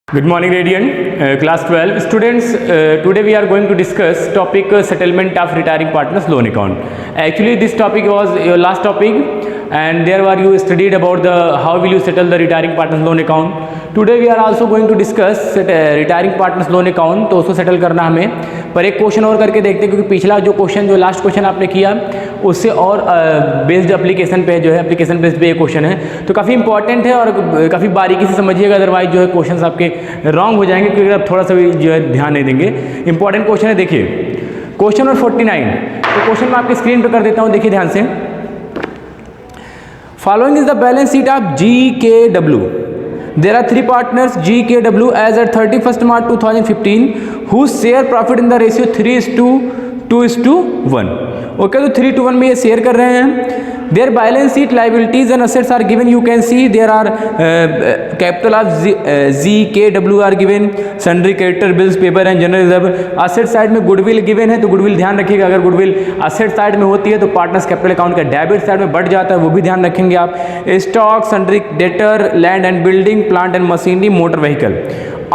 Good morning, Radiant. Class 12 students. Today we are going to discuss topic settlement of retiring partners loan account. Actually, this topic was your last topic, and there were you studied about the how will you settle the retiring partners loan account. Today we are also going to discuss retiring partners loan account. तो उसको settle करना हमें, पर एक question और करके देखते हैं, क्योंकि पिछला जो क्वेश्चन जो लास्ट क्वेश्चन आपने किया उससे और बेस्ड एप्लीकेशन पे जो है एप्लीकेशन बेस्ड पे ये क्वेश्चन है, तो काफ़ी इंपॉर्टेंट है और काफ़ी बारीकी से समझिएगा, अदरवाइज जो है क्वेश्चन आपके रॉन्ग हो जाएंगे, क्योंकि आप थोड़ा सा भी जो है ध्यान नहीं देंगे। इंपॉर्टेंट क्वेश्चन है, देखिए क्वेश्चन नंबर 49। तो क्वेश्चन मैं आपकी स्क्रीन पर कर देता हूँ, देखिए ध्यान से। Following is the balance sheet of GKW. There are three partners GKW as at 31st March 2015 whose share profit in the ratio 3:2:1. Okay, तो 3:1 में ये शेयर कर रहे हैं। Their balance sheet liabilities and assets are given. You can see there are capital of GKW are given, sundry creditor bills, paper and general reserve. Asset side में goodwill given है, तो goodwill ध्यान रखिएगा, अगर goodwill asset side में होती है तो पार्टनर्स कैपिटल अकाउंट का डेबिट साइड में बढ़ जाता है, वो भी ध्यान रखेंगे आप। Stock, sundry debtor, land and building, plant and machinery, motor vehicle.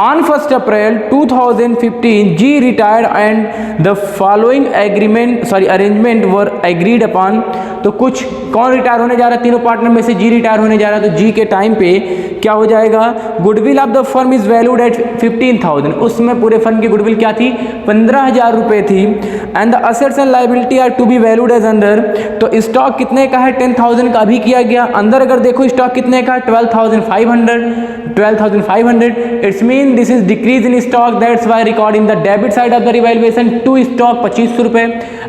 On 1st April 2015, G retired and the following arrangement were agreed upon. तो कुछ कौन रिटायर होने जा रहा है, तीनों पार्टनर में से G रिटायर होने जा रहा है, तो G के टाइम पे क्या हो जाएगा, goodwill of the firm is valued at 15,000। उसमें पूरे फर्म की गुडविल क्या थी, 15,000 रुपये थी। And the assets and liability are to be valued as under. तो स्टॉक कितने का है, 10,000 का भी किया गया। अंदर अगर देखो स्टॉक कितने का है, 12,500। It's mean this is decrease in stock, that's why record in the debit side of the revaluation to stock 2500 रुपये।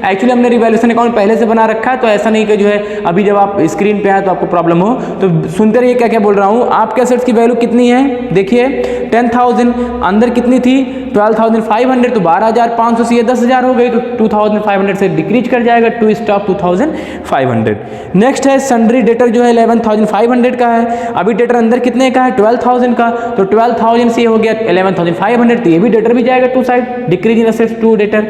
एक्चुअली हमने रिवैल्यूएशन अकाउंट पहले से बना रखा है, तो ऐसा नहीं कि जो है अभी जब आप स्क्रीन पे आए तो आपको प्रॉब्लम हो। तो सुनते रहिए क्या क्या बोल रहा हूँ। आपके असेट्स की वैल्यू कितनी है, देखिए 10,000, अंदर कितनी थी 12,500, तो 12,500 से ये 10,000 हो गई, तो 2,500 से डिक्रीज कर जाएगा टू स्टॉक 2,500। नेक्स्ट है सन्ड्री डेटर जो है 11,500 का है। अभी डेटर अंदर कितने का है, 12,000 का, तो 12,000 से हो गया 11,500, तो ये भी डेटर भी जाएगा to side, decrease in assets to debtor.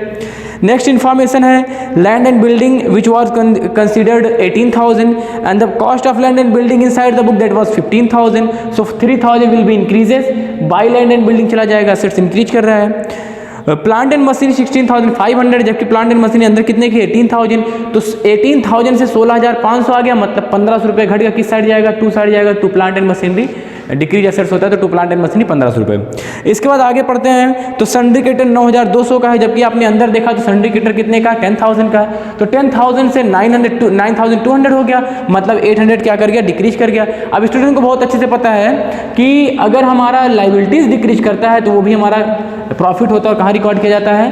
Next information है land and building which was considered 18,000 and the cost of land and building inside the book that was 15,000। So 3,000 will be increases by land and building चला जाएगा, assets increase कर रहा है। Plant and machine 16,500, जबकि plant and machine अंदर कितने की 18,000, तो 18,000 से 16,500 आ गया, मतलब 1,500 रुपये घट गया, किस साइड जाएगा, टू साइड जाएगा, to plant and machinery. Decrease assets होता है तो टू प्लांट एंड मशीनरी 1,500 रुपये। इसके बाद आगे पढ़ते हैं, तो सन्ड्री क्रेडिटर 9,200 का है, जबकि आपने अंदर देखा तो सन्ड्री क्रेडिटर कितने का, 10,000 का, तो 10,000 से 9,200 हो गया, मतलब 800 क्या कर गया, डिक्रीज कर गया। अब स्टूडेंट को बहुत अच्छे से पता है कि अगर हमारा लाइबिलिटीज डिक्रीज करता है तो वो भी हमारा प्रॉफिट होता है, और कहाँ रिकॉर्ड किया जाता है,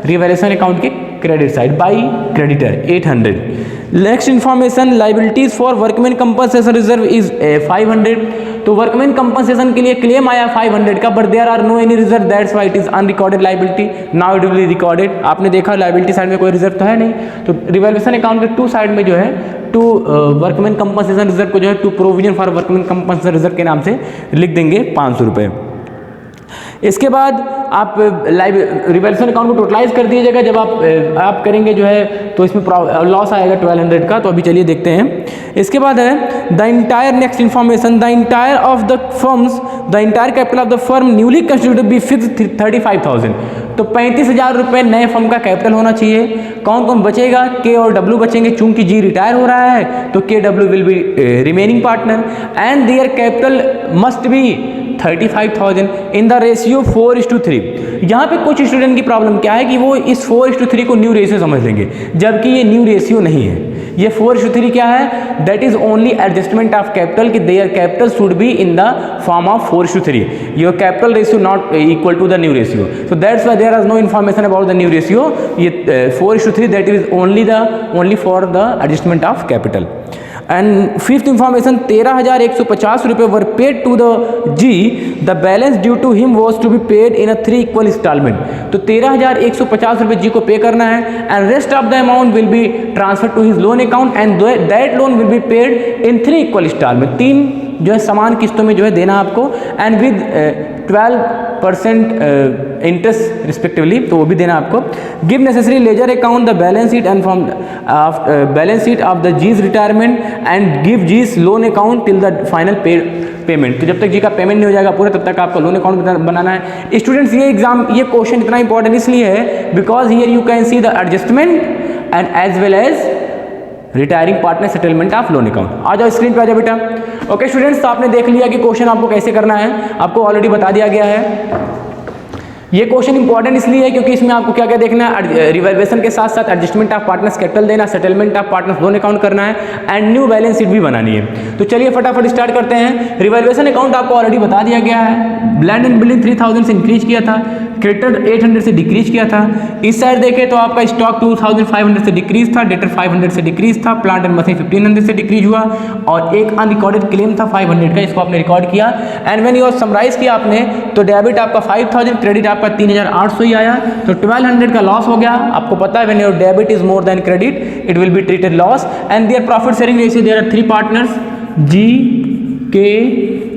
रिवैल्यूएशन अकाउंट के credit side by creditor 800। Next information liabilities for workman compensation reserve is 500। तो वर्कमैन कंपनसेशन के लिए क्लेम आया 500 का, but there are no any reserve, that's why it is unrecorded liability, now it will be recorded. आपने देखा liability side में कोई reserve तो है नहीं, तो रिवैल्यूएशन अकाउंट के टू साइड में जो है टू वर्कमैन कंपनसेशन रिजर्व को जो है to provision for workman compensation reserve के नाम से लिख देंगे 500 रुपये। इसके बाद आप रिवैल्यूएशन अकाउंट को टोटलाइज कर दीजिएगा, जब आप करेंगे जो है तो इसमें लॉस आएगा 1200 का, तो अभी चलिए देखते हैं। इसके बाद है the entire next information, the entire of the firms, the entire capital of the firm newly constituted B fix 35,000। तो 35,000 रुपये नए फर्म का कैपिटल होना चाहिए। कौन कौन बचेगा, के और डब्ल्यू बचेंगे, चूंकि जी रिटायर हो रहा है तो KW will be remaining partner and their capital must be 35,000 in the ratio 4:3। यहाँ पे कुछ स्टूडेंट की प्रॉब्लम क्या है कि वो इस 4:3 को न्यू रेशियो समझ लेंगे, जबकि ये न्यू रेशियो नहीं है। ये 4:3 क्या है, that is only adjustment of capital, कि their capital should be in the form of 4:3, your capital ratio not equal to the new ratio, so that's why there is no information about the new ratio. ये 4:3 that is only for the adjustment of capital. And fifth information 13,150 रुपये were paid to the G, the balance due to him was to be paid in a 3 equal instalment. तो 13,150 रुपये G को pay करना है, and rest of the amount will be transfer to his loan account and that loan will be paid in 3 equal instalment. 3 जो है समान किस्तों में जो है देना आपको, एंड विद 12% इंटरेस्ट रिस्पेक्टिवली, तो वो भी देना आपको। Give necessary ledger account the balance sheet and from balance sheet of the G's retirement and give G's loan account till the final paid payment. तो जब तक जी का पेमेंट नहीं हो जाएगा पूरा तब तक आपका लोन अकाउंट बनाना है। स्टूडेंट्स ये क्वेश्चन इतना इंपॉर्टेंट इसलिए है because here you can see the adjustment and as well as retiring partner settlement of loan account. आ जाओ स्क्रीन पे आ जाओ बेटा। ओके स्टूडेंट्स, तो आपने देख लिया कि क्वेश्चन आपको कैसे करना है, आपको ऑलरेडी बता दिया गया है। ये क्वेश्चन इंपॉर्टेंट इसलिए है क्योंकि इसमें आपको क्या क्या देखना है, रिवैल्यूएशन के साथ साथ एडजस्टमेंट ऑफ पार्टनर्स कैपिटल देना, settlement of partners loan account करना है एंड न्यू बैलेंस शीट भी बनानी है। तो चलिए फटाफट स्टार्ट करते हैं। रिवैल्यूएशन अकाउंट आपको ऑलरेडी बता दिया गया है। लैंड एंड बिल्डिंग 3000 से इंक्रीज किया था, क्रेडिटर 800 से डिक्रीज किया था। इस साइड देखें तो आपका स्टॉक 2500 से डिक्रीज था, डेटर 500 से डिक्रीज था, प्लांट एंड मशीन 1500 से डिक्रीज हुआ और एक अनरिकॉर्डेड क्लेम था 500 का, इसको आपने रिकॉर्ड किया एंड व्हेन यू समराइज किया आपने तो डेबिट आपका 5000, क्रेडिट आपका 3800 ही आया, तो 1200 का लॉस हो गया। आपको पता है when your debit is more than credit it will be treated loss and their profit sharing ratio, there are 3 partners G, K,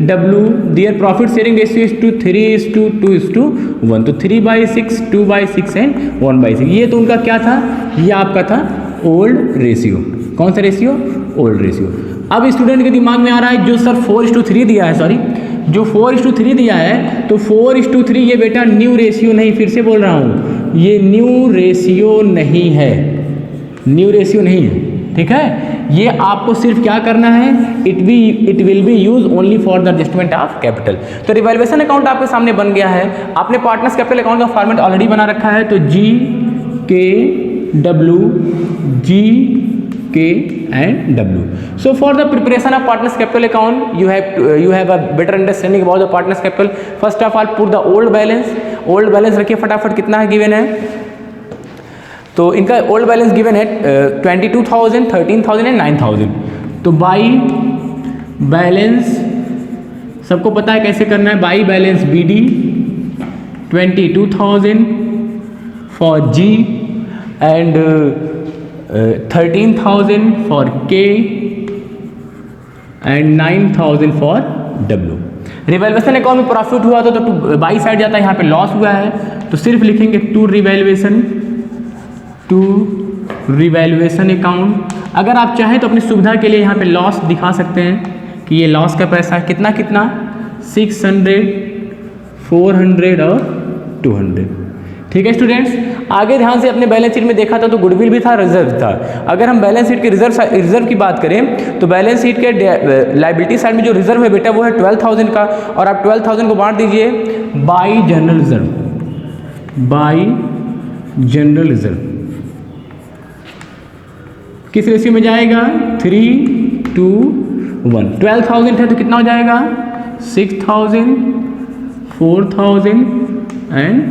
W, their profit sharing ratio is to 3:2:1, तो 3/6, 2/6 एंड 1/6। ये तो उनका क्या था, ये आपका था ओल्ड रेशियो। कौन सा रेशियो, ओल्ड रेशियो। अब स्टूडेंट के दिमाग में आ रहा है जो सर 4:3 दिया है, सॉरी जो 4:3 दिया है तो 4:3 ये बेटा न्यू रेशियो नहीं, फिर से बोल रहा हूँ ये न्यू रेशियो नहीं है, न्यू रेशियो नहीं है, ठीक है। ये आपको सिर्फ क्या करना है, it will B use only for the adjustment of capital. तो रिवैल्यूएशन अकाउंट आपके सामने बन गया है, आपने पार्टनर्स कैपिटल अकाउंट का फॉर्मेट ऑलरेडी बना रखा है, तो G, K, W, G, K and W. So for the preparation of partners capital account you have a better understanding about the partners capital. First of all put the old balance रखिए फटाफट, कितना है given है, तो इनका old balance given है 22,000, 13,000 and 9,000। तो by balance सबको पता है कैसे करना है, by balance BD 22,000 for G and 13,000 for K and 9,000 for W। Revaluation account में प्रॉफिट हुआ था तो बाई साइड जाता है, यहाँ पे लॉस हुआ है तो सिर्फ लिखेंगे टू रिवैल्यूएशन अकाउंट। अगर आप चाहें तो अपनी सुविधा के लिए यहाँ पे लॉस दिखा सकते हैं कि ये लॉस का पैसा है कितना 600, 400 और 200, ठीक है स्टूडेंट्स। आगे ध्यान से अपने बैलेंस शीट में देखा था तो गुडविल भी था, रिजर्व था। अगर हम बैलेंस शीट के रिजर्व की बात करें तो बैलेंस शीट के लायबिलिटी साइड में जो रिजर्व है बेटा वो है 12,000 का, और आप 12,000 को बांट दीजिए बाई जनरल रिजर्व। किस रेशियो में जाएगा, 3:1। 12,000 है तो कितना हो जाएगा 6,000, 4,000 एंड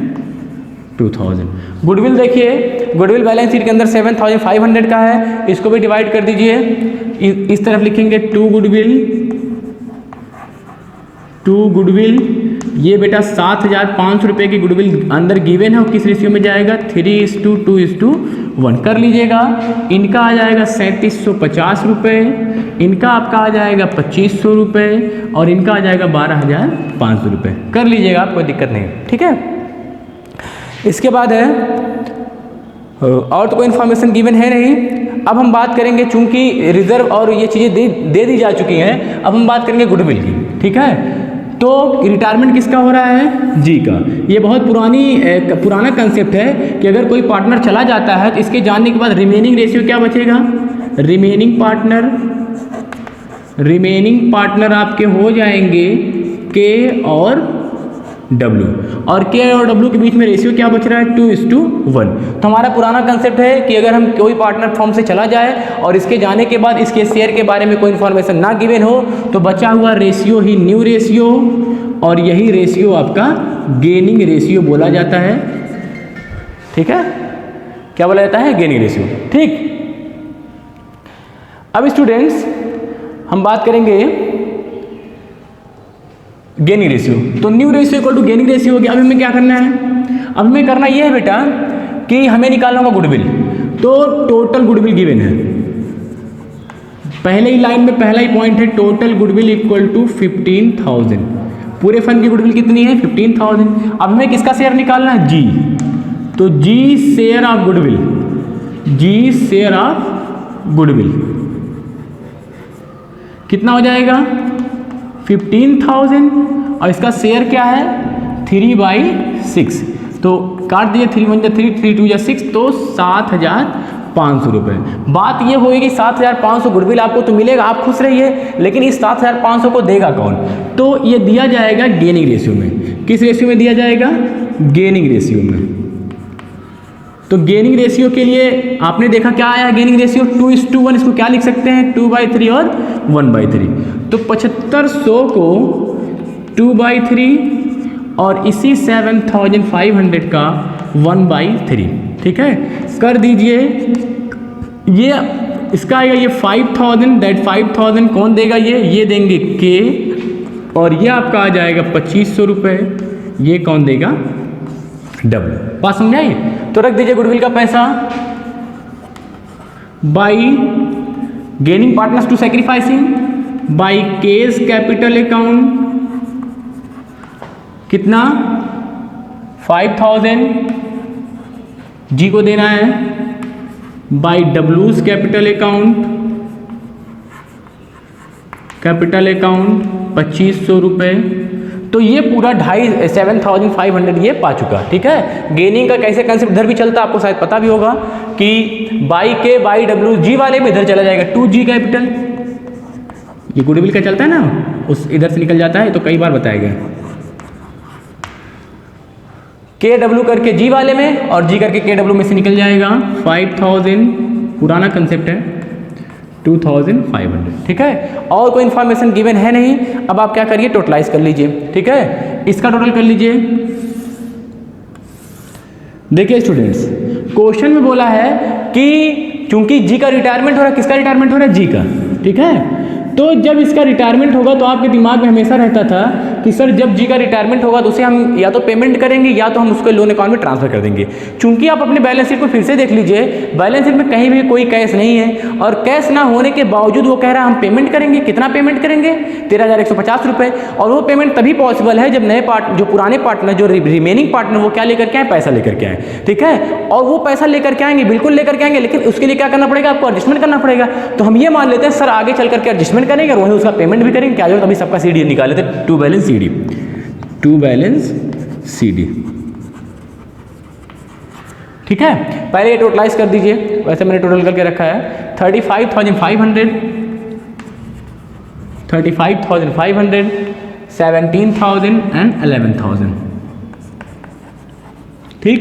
2,000। गुडविल देखिए, गुडविल बैलेंस शीट के अंदर 7,500 का है, इसको भी डिवाइड कर दीजिए, इस तरफ लिखेंगे टू गुडविल। ये बेटा 7,500 रुपये की गुडविल अंदर गिवन है और किस रेशियो में जाएगा 3:2:1 कर लीजिएगा। इनका आ जाएगा 3,750 रुपये, इनका आपका आ जाएगा 2,500 रुपये और इनका आ जाएगा 12,500 रुपये, कर लीजिएगा, कोई दिक्कत नहीं, ठीक है। इसके बाद है और तो कोई इन्फॉर्मेशन गिवन है नहीं। अब हम बात करेंगे, चूंकि रिजर्व और ये चीज़ें दे दी जा चुकी हैं, अब हम बात करेंगे गुडविल की, ठीक है। तो रिटायरमेंट किसका हो रहा है, जी का। ये बहुत पुराना कंसेप्ट है कि अगर कोई पार्टनर चला जाता है तो इसके जाने के बाद रिमेनिंग रेशियो क्या बचेगा, रिमेनिंग पार्टनर आपके हो जाएंगे K और W, और K और W के बीच में रेशियो क्या बच रहा है 2:1। तो हमारा पुराना कंसेप्ट है कि अगर हम कोई पार्टनर फॉर्म से चला जाए और इसके जाने के बाद इसके शेयर के बारे में कोई इन्फॉर्मेशन ना गिवन हो तो बचा हुआ रेशियो ही न्यू रेशियो, और यही रेशियो आपका गेनिंग रेशियो बोला जाता है, ठीक है। क्या बोला जाता है, गेनिंग रेशियो, ठीक। अब स्टूडेंट्स हम बात करेंगे गेनिंग रेशियो। तो new ratio equal to gaining ratio हो गया। अब हमें क्या करना है, अब हमें करना ये है बेटा कि हमें निकालना होगा गुडविल। तो टोटल गुडविल गिवन है, पहले ही लाइन में पहला ही पॉइंट है, टोटल गुडविल इक्वल टू 15,000। पूरे फंड की गुडविल कितनी है 15,000। अब हमें किसका शेयर निकालना है, जी। तो जी शेयर ऑफ गुडविल कितना हो जाएगा 15,000 और इसका शेयर क्या है 3/6, तो काट दिए 3 1 3 3 2 6, तो 7,500 रुपये। बात ये होगी कि 7,500 गुडविल आपको तो मिलेगा, आप खुश रहिए, लेकिन इस 7,500 को देगा कौन? तो ये दिया जाएगा गेनिंग रेशियो में। किस रेशियो में दिया जाएगा? गेनिंग रेशियो में। तो गेनिंग रेशियो के लिए आपने देखा क्या आया गेनिंग रेशियो 2:1, इसको क्या लिख सकते हैं 2/3 और 1/3। तो 7500 को 2/3 और इसी 7,500 का 1/3, ठीक है, कर दीजिए। ये इसका आएगा ये 5,000, दैट 5,000 कौन देगा? ये देंगे के, और ये आपका आ जाएगा 2500 रुपये, ये कौन देगा? डब्ल्यू। बात समझाइए? तो रख दीजिए गुडविल का पैसा by gaining partners to sacrificing by case capital account, कितना 5,000 जी को देना है, बाई डब्ल्यूज कैपिटल अकाउंट 2500 रुपये। तो ये पूरा 7,500 ये पा चुका, ठीक है। गेनिंग का कैसे कंसेप्ट इधर भी चलता है, आपको शायद पता भी होगा कि बाई के बाई डब्ल्यू जी वाले में इधर चला जाएगा 2G कैपिटल, ये गुडविल का चलता है ना, उस इधर से निकल जाता है, तो कई बार बताया गया। के डब्ल्यू करके जी वाले में और जी करके के डब्ल्यू में से निकल जाएगा 5,000, पुराना कंसेप्ट है 2,500, ठीक है। और कोई इन्फॉर्मेशन गिवन है नहीं। अब आप क्या करिए टोटलाइज कर लीजिए, ठीक है, इसका टोटल कर लीजिए। देखिए स्टूडेंट्स, क्वेश्चन में बोला है कि चूंकि जी का रिटायरमेंट हो रहा है, किसका रिटायरमेंट हो रहा है? जी का, ठीक है। तो जब इसका रिटायरमेंट होगा तो आपके दिमाग में हमेशा रहता था कि सर जब जी का रिटायरमेंट होगा तो उसे हम या तो पेमेंट करेंगे या तो हम उसको लोन अकाउंट में ट्रांसफर कर देंगे। चूंकि आप अपने बैलेंस शीट को फिर से देख लीजिए, बैलेंस शीट में कहीं भी कोई कैश नहीं है, और कैश ना होने के बावजूद वो कह रहा है हम पेमेंट करेंगे। कितना पेमेंट करेंगे? 13,150 रुपये। और वो पेमेंट तभी पॉसिबल है जब जो पुराने पार्टनर, जो रिमेनिंग पार्टनर, वो क्या लेकर के आए? पैसा लेकर के आए, ठीक है। और वो पैसा लेकर के आएंगे, बिल्कुल लेकर के आएंगे, लेकिन उसके लिए क्या करना पड़ेगा? आपको एडजस्टमेंट करना पड़ेगा। तो हम ये मान लेते हैं सर आगे चल करके एडजस्टमेंट करेंगे और वहीं उसका पेमेंट भी करेंगे। क्या जरूरत अभी सबका सीडी निकाले थे, टू बैलेंस सीडी, ठीक है। पहले ये टोटलाइज कर दीजिए, वैसे मैंने टोटल करके रखा है 35,500, 17,000 एंड 11,000, ठीक।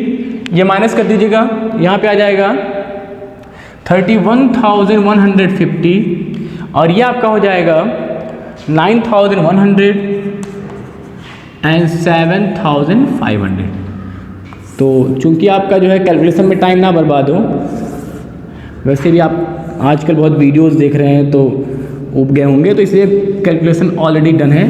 ये माइनस कर दीजिएगा, यहाँ पे आ जाएगा 31,150 और ये आपका हो जाएगा 9,100 एंड 7,500। तो चूंकि आपका जो है कैलकुलेशन में टाइम ना बर्बाद हो, वैसे भी आप आजकल बहुत वीडियोस देख रहे हैं तो उब गए होंगे, तो इसलिए कैलकुलेशन ऑलरेडी डन है,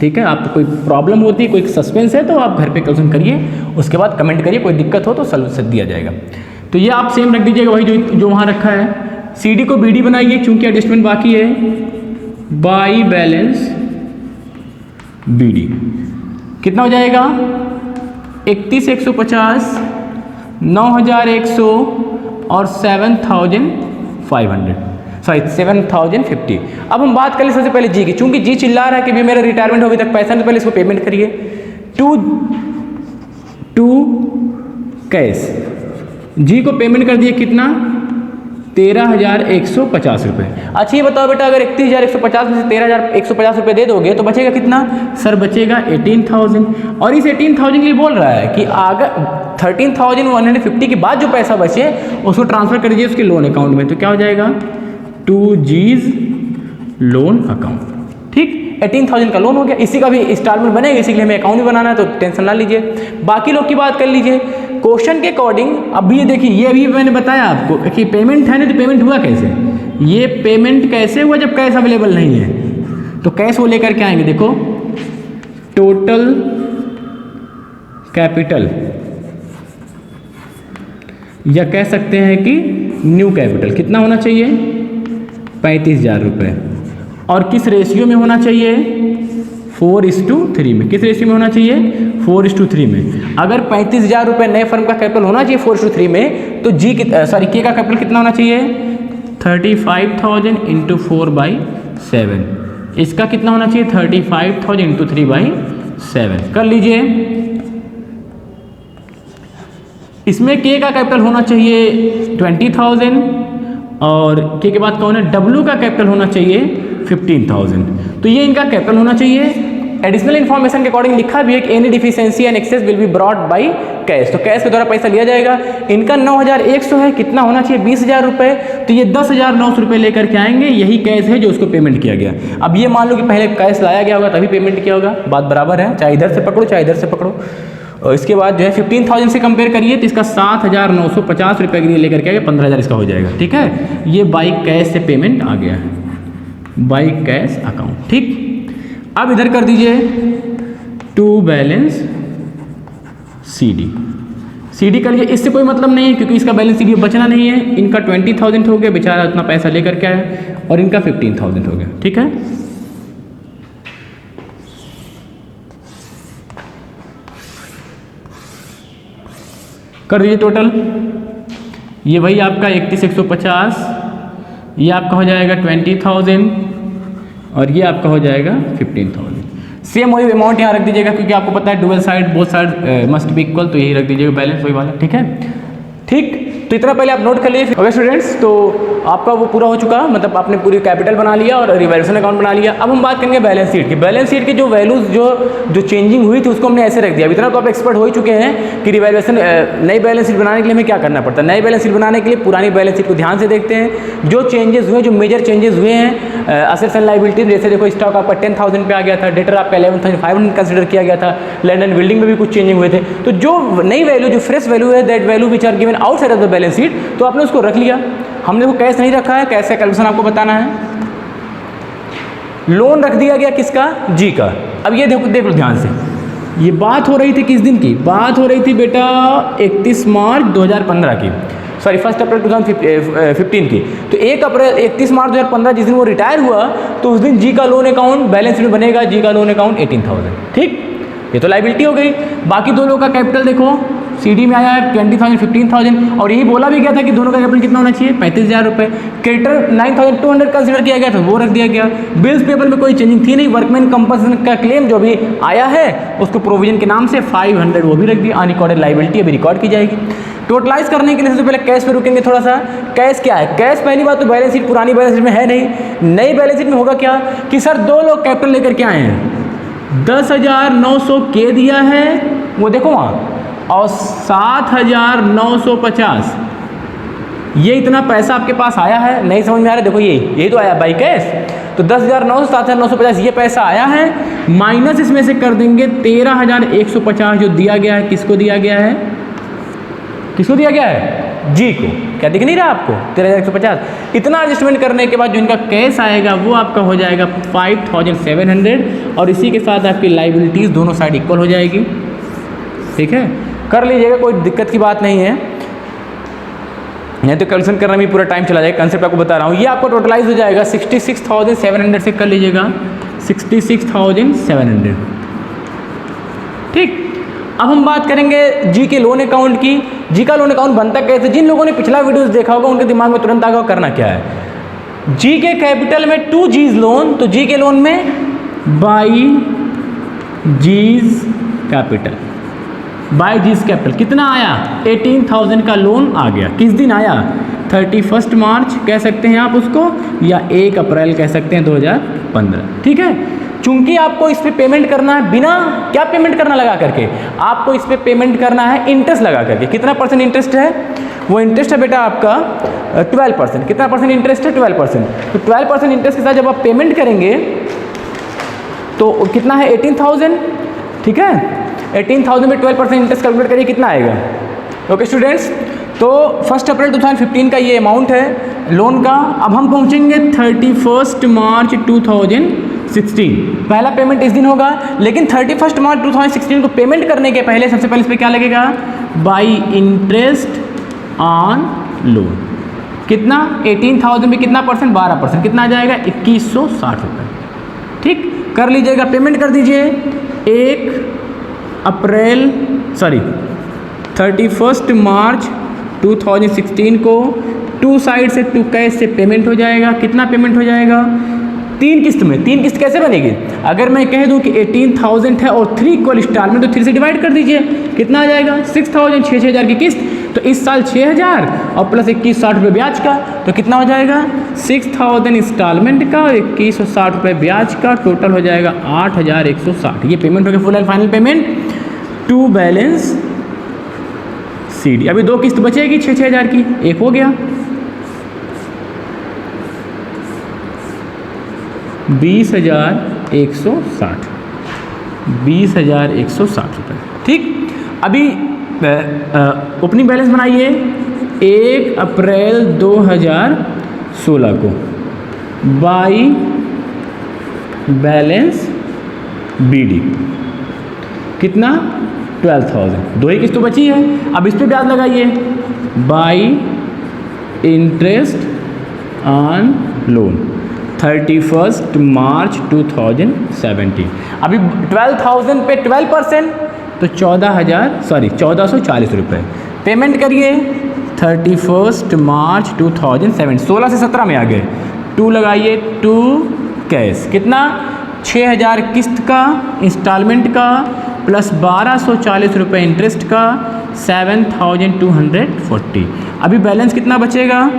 ठीक है। आपको कोई प्रॉब्लम होती है, कोई सस्पेंस है, तो आप घर पे कैलकुलेशन करिए, उसके बाद कमेंट करिए, कोई दिक्कत हो तो सॉल्यूशन दिया जाएगा। तो ये आप सेम रख दीजिएगा, वही जो वहाँ रखा है। सीडी को बीडी बनाइए, चूंकि एडजस्टमेंट बाकी है, बाई बैलेंस बीडी कितना हो जाएगा? 31,150, 9,100 और 7,550। अब हम बात करें सबसे पहले जी की, चूंकि जी चिल्ला रहा है कि भी मेरा रिटायरमेंट हो अभी तक पैसा नहीं, तो पहले इसको पेमेंट करिए। टू कैश जी को पेमेंट कर दिए, कितना? 13,150 रुपये। अच्छा ये बताओ बेटा, अगर 31,150 में से 13,150 रुपये दे दोगे तो बचेगा कितना? सर बचेगा 18,000। और इस 18,000 के लिए बोल रहा है कि अगर 13,150 के बाद जो पैसा बचे उसको ट्रांसफर कर दीजिए उसके लोन अकाउंट में, तो क्या हो जाएगा? 2G's लोन अकाउंट, ठीक। 18,000 का लोन हो गया, इसी का भी इंस्टॉलमेंट बनेगा, इसी के लिए हमें अकाउंट भी बनाना है, तो टेंशन ना लीजिए। बाकी लोग की बात कर लीजिए क्वेश्चन के अकॉर्डिंग। अभी ये देखिए, ये अभी मैंने बताया आपको कि पेमेंट है नहीं, तो पेमेंट हुआ कैसे? ये पेमेंट कैसे हुआ जब कैश अवेलेबल नहीं है? तो कैश वो लेकर के आएंगे, देखो टोटल कैपिटल, या कह सकते हैं कि न्यू कैपिटल कितना होना चाहिए? 35,000 रुपये। और किस रेशियो में होना चाहिए? 4:3 में। किस रेशियो में होना चाहिए? 4:3 में। अगर 35,000 रुपये नए फर्म का कैपिटल होना चाहिए 4:3 में, तो के का कैपिटल कितना होना चाहिए? 35,000 × 4/7, इसका कितना होना चाहिए 35,000 इंटू 3/7 कर लीजिए। इसमें के का कैपिटल होना चाहिए 20,000 और के बाद कौन है डब्ल्यू का कैपिटल होना चाहिए 15,000। तो ये इनका कैपिटल होना चाहिए। एडिशनल इन्फॉर्मेशन के अकॉर्डिंग लिखा भी है कि any deficiency and excess will be brought by cash, तो कैश के द्वारा पैसा लिया जाएगा। इनका 9,100 है, कितना होना चाहिए 20,000 रुपये, तो ये 10,900 रुपये लेकर के आएंगे, यही कैश है जो उसको पेमेंट किया गया। अब ये मान लो कि पहले कैश लाया गया होगा तभी पेमेंट किया होगा, बात बराबर है, चाहे इधर से पकड़ो चाहे इधर से पकड़ो। और इसके बाद जो है 15,000 से कंपेयर करिए तो इसका 7,950 रुपये के लिए लेकर के आएगा, 15,000 इसका हो जाएगा। ठीक है, ये बाई कैश से पेमेंट आ गया है, बाई कैश अकाउंट। ठीक, अब इधर कर दीजिए टू बैलेंस CD कर लीजिए। इससे कोई मतलब नहीं है क्योंकि इसका बैलेंस CD बचना नहीं है। इनका 20,000 हो गया, बेचारा उतना पैसा लेकर के आया, और इनका 15,000 हो गया। ठीक है, कर दीजिए टोटल। ये वही आपका 31,150, ये आपका हो जाएगा 20,000 और ये आपका हो जाएगा 15,000। सेम वही अमाउंट यहाँ रख दीजिएगा क्योंकि आपको पता है dual side both side must be equal, तो यही रख दीजिएगा बैलेंस वही वाला। ठीक है, ठीक, तो इतना पहले आप नोट कर लीजिए। ओके स्टूडेंट्स, तो आपका वो पूरा हो चुका, मतलब आपने पूरी कैपिटल बना लिया और रिवैल्यूएशन अकाउंट बना लिया। अब हम बात करेंगे बैलेंस शीट की। बैलेंस शीट की जो वैल्यूज जो चेंजिंग हुई थी उसको हमने ऐसे रख दिया। इतना तो आप एक्सपर्ट हो ही चुके हैं कि रिवैल्यूएशन नई बैलेंस शीट बनाने के लिए हमें क्या करना पड़ता है। नई बैलेंस शीट बनाने के लिए पुरानी बैलेंस शीट को ध्यान से देखते हैं, जो चेंजेस हुए, जो मेजर चेंजेस हुए हैं असेट्स एंड लायबिलिटीज। जैसे देखो स्टॉक आपका 10,000 पे आ गया था, डेटर आपका 11,500 कंसिडर किया गया था, लैंड एंड बिल्डिंग में भी कुछ चेंजिंग हुए थे। तो जो नई वैल्यू, जो फ्रेश वैल्यू है, that value which are given outside of the balance sheet, तो आपने उसको रख लिया। हमने वो कैश नहीं रखा है, कैश का कैलकुलेशन आपको बताना है। लोन रख दिया गया किसका, जी का। अब ये देखो, देख लो ध्यान से, ये बात हो रही थी किस दिन की, बात हो रही थी बेटा 31 मार्च 2015 की, सॉरी 1 अप्रैल 2015 की। तो 31 मार्च 2015 जिस दिन वो रिटायर हुआ, तो उस दिन जी का लोन अकाउंट बैलेंस शीट बनेगा, जी का लोन अकाउंट 18,000। ठीक, ये तो लायबिलिटी हो गई। बाकी दो लोगों का कैपिटल देखो, CD में आया है 20,000 15,000, और यही बोला भी गया था कि दोनों का कैपिटल कितना होना चाहिए 35,000 रुपये। क्रेडिटर 9,200 कंसिडर किया गया था, वो रख दिया गया। बिल्स पेबल में कोई चेंजिंग थी नहीं। वर्कमैन कंपनसेशन का क्लेम जो भी आया है उसको प्रोविजन के नाम से 500 वो भी रख दिया। अनरिकॉर्डेड लायबिलिटी अभी रिकॉर्ड की जाएगी। टोटलाइज करने के लिए सबसे पहले कैश पे रुकेंगे थोड़ा सा। कैश क्या है, कैश पहली बात तो बैलेंस शीट पुरानी बैलेंस शीट में है नहीं। नई बैलेंस शीट में होगा क्या कि सर दो लोग कैपिटल लेकर के आए हैं, 10,900 के दिया है, वो देखो वहाँ, और 7,950 ये इतना पैसा आपके पास आया है। नहीं समझ में आ रहा है, देखो यही तो आया बाई कैश। तो 10,900 7,950 ये पैसा आया है, माइनस इसमें से कर देंगे 13,150 जो दिया गया है। किसको दिया गया है, किसको दिया गया है, जी को। क्या दिख नहीं रहा आपको 13,150। इतना एडजस्टमेंट करने के बाद जो इनका कैश आएगा वो आपका हो जाएगा 5,700, और इसी के साथ आपकी लायबिलिटीज़ दोनों साइड इक्वल हो जाएगी। ठीक है, कर लीजिएगा, कोई दिक्कत की बात नहीं है। नहीं तो कैलकुलेशन करने में पूरा टाइम चला जाएगा। कंसेप्ट आपको बता रहा हूँ। ये आपको टोटलाइज हो जाएगा 66,700 से कर लीजिएगा 66,700। ठीक, अब हम बात करेंगे जी के लोन अकाउंट की। जी का लोन अकाउंट बनता कैसे। जिन लोगों ने पिछला वीडियोस देखा होगा उनके दिमाग में तुरंत आगा करना क्या है। जी के कैपिटल में 2 जीज लोन, तो जी के लोन में बाई जीज कैपिटल, बाई जीज कैपिटल कितना आया 18,000 का लोन आ गया। किस दिन आया 31 मार्च कह सकते हैं आप उसको, या 1 अप्रैल कह सकते हैं 2015। ठीक है, चूंकि आपको इस पे पेमेंट करना है, बिना क्या पेमेंट करना लगा करके, आपको इस पे पेमेंट करना है इंटरेस्ट लगा करके। कितना % इंटरेस्ट है, वो इंटरेस्ट है बेटा आपका 12%। कितना % इंटरेस्ट है 12%। तो 12% इंटरेस्ट के साथ जब आप पेमेंट करेंगे तो कितना है 18,000। ठीक है, 18,000 में 12% इंटरेस्ट कैलकुलेट करिए कितना आएगा। ओके स्टूडेंट्स, तो 1 अप्रैल 2015 का ये अमाउंट है लोन का। अब हम पहुंचेंगे 31 मार्च 2016। पहला पेमेंट इस दिन होगा, लेकिन 31 मार्च 2016 को पेमेंट करने के पहले सबसे पहले इस पर क्या लगेगा, बाई इंटरेस्ट ऑन लोन। कितना 18,000 में कितना %, 12%। कितना आ जाएगा 2,160 रुपये। ठीक, कर लीजिएगा, पेमेंट कर दीजिए 31 मार्च 2016 को 2 साइड से 2 कैश से पेमेंट हो जाएगा। कितना पेमेंट हो जाएगा तीन किस्त में, तीन किस्त कैसे बनेगी? अगर मैं कह दूं कि 18,000 है और 3 इक्वल इंस्टॉलमेंट, तो 3 से डिवाइड कर दीजिए, कितना आ जाएगा? 6,000, 6,000 की किस्त, तो इस साल 6,000 और प्लस 2160 रुपये ब्याज का, तो कितना हो जाएगा? 6,000 इंस्टॉलमेंट का, 2160 रुपये ब्याज का, टोटल हो जाएगा 8,160। ये पेमेंट हो गया full and final payment to balance CD। अभी 2 किस्त बचेगी 6,000 की, एक हो गया 20,160, 20,160 रुपये। ठीक, अभी ओपनिंग बैलेंस बनाइए 1 अप्रैल 2016 को बाई बैलेंस BD, कितना? 12,000। 2 ही किस्त तो बची है, अब इस पे ब्याज लगाइए बाई इंटरेस्ट ऑन लोन 31 मार्च 2017। अभी 12,000 पे 12%, तो 1440 रुपये पेमेंट करिए 31 मार्च 2007। 16 से 17 में आ गए, 2 लगाइए, 2 कैश, कितना? 6,000 किस्त का इंस्टॉलमेंट का प्लस 1,240 रुपये इंटरेस्ट का, 7,240। अभी बैलेंस कितना बचेगा?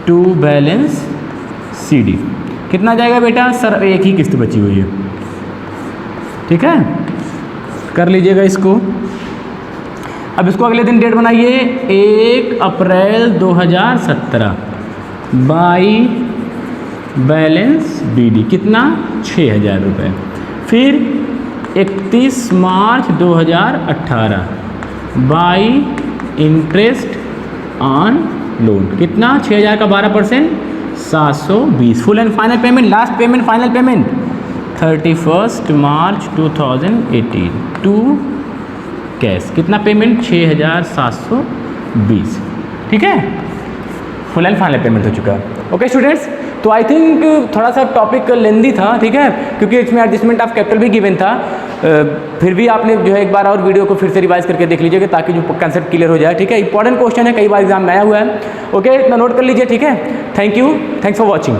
टू बैलेंस CD कितना जाएगा बेटा? सर एक ही किस्त बची हुई है, ठीक है, कर लीजिएगा इसको। अब इसको अगले दिन डेट बनाइए 1 अप्रैल 2017 बाई बैलेंस BD, कितना? 6,000 रुपये। फिर 31 March 2018 by interest on loan, कितना? 6,000 का 12%, 720। Full and final payment, last payment, final payment 31 March 2018 to cash, कितना पेमेंट? 6,720। ठीक है, फुल एंड फाइनल पेमेंट हो चुका। ओके स्टूडेंट्स, तो आई थिंक थोड़ा सा टॉपिक लेंदी था, ठीक है, क्योंकि इसमें एडजस्टमेंट ऑफ कैपिटल भी गिवन था। फिर भी आपने जो है एक बार और वीडियो को फिर से रिवाइज करके देख लीजिएगा ताकि जो कंसेप्ट क्लियर हो जाए। ठीक है, इंपॉर्टेंट क्वेश्चन है, कई बार एग्जाम में आया हुआ है। ओके, इतना नोट कर लीजिए। ठीक है, thank you, thanks for watching.